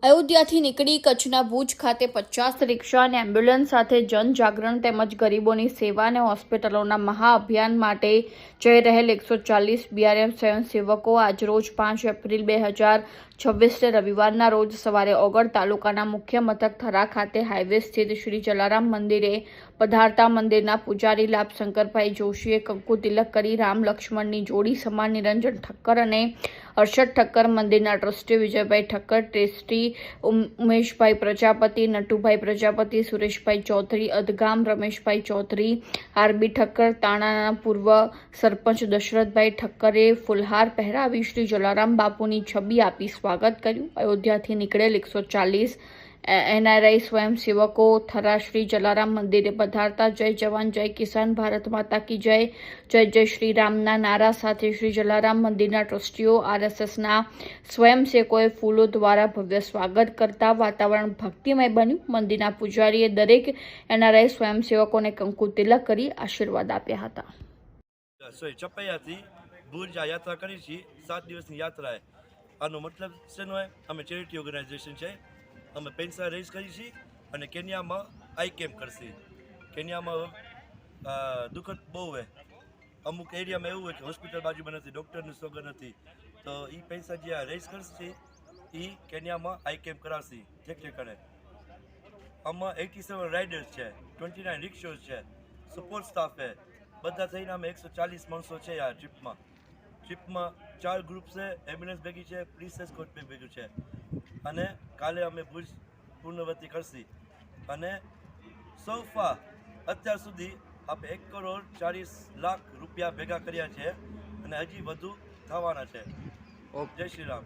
અયોધ્યાથી નીકળી કચ્છના ભુજ ખાતે 50 રિક્ષા અને એમ્બ્યુલન્સ સાથે જનજાગરણ તેમજ ગરીબોની સેવા અને હોસ્પિટલોના મહાઅભિયાન માટે જઈ રહેલ 140 બીઆરએમ સ્વયંસેવકો આજરોજ 5 એપ્રિલ 2026 રવિવારના રોજ સવારે ઓગળ તાલુકાના મુખ્ય મથક થરા ખાતે હાઈવે સ્થિત શ્રી જલારામ મંદિરે પધારતા મંદિરના પૂજારી લાભ શંકરભાઈ જોશીએ કંકુ તિલક કરી રામ લક્ષ્મણની જોડી સમાન નિરંજન ઠક્કર અને હર્ષદ ઠક્કર, મંદિરના trustee Vijaybhai Thakkar, trustee Umeshbhai Prajapati, Natubhai Prajapati, Sureshbhai Chaudhary, Adgam Rameshbhai Chaudhary, RB Thakkar, તાણાના પૂર્વ સરપંચ દશરથભાઈ ઠક્કરે ફુલહાર પહેરાવી શ્રી જલારામ બાપુની છબી આપી સ્વાગત કર્યું। અયોધ્યાથી નીકળેલ 140 એનઆરઆઈ સ્વયંસેવકો થરા શ્રી જલારામ મંદિરે પધારતા જય જવાન જય કિસાન, ભારત માતા કી જય, જય જય શ્રી રામના નારા સાથે શ્રી જલારામ મંદિરના ટ્રસ્ટીઓ, આરએસએસના સ્વયંસેવકોએ ફૂલો દ્વારા ભવ્ય સ્વાગત કરતા વાતાવરણ ભક્તિમય બન્યું। મંદિરના પૂજારીએ દરેક એનઆરઆઈ સ્વયંસેવકોને કંકુ તિલક કરી આશીર્વાદ આપ્યા હતા। ચપૈયાથી ભુજ આ યાત્રા કરી છે, 7 દિવસની યાત્રા છે। આનો મતલબ શેનો હોય? અમે ચેરિટી ઓર્ગેનાઇઝેશન છે, અમે પૈસા રેઝ કરી છીએ અને કેન્યામાં આઈ કેમ્પ કરશે। કેન્યામાં દુઃખદ બહુ હોય, અમુક એરિયામાં એવું હોય કે હોસ્પિટલ બાજુમાં નથી, ડૉક્ટરની સગવડ નથી, તો એ પૈસા જે આ રેઝ કરશે એ કેન્યામાં આઈ કેમ્પ કરાવશે ઠેક ઠેકાણે। આમાં 87 રાઇડર્સ છે, 29 રિક્ષોઝ છે, સપોર્ટ સ્ટાફ છે, બધા થઈને અમે 140 માણસો છે। આ ટ્રીપમાં 4 ગ્રુપ છે, એમ્બ્યુલન્સ ભેગી છે, પોલીસ એસ્કોર્ટ ભેગું છે અને કાલે અમે ભુજ પૂર્ણવતી કરશી। અને સોફા અત્યાર સુધી આપણે 1,40,00,000 રૂપિયા ભેગા કર્યા છે અને હજી વધુ થવાના છે। જય શ્રી રામ।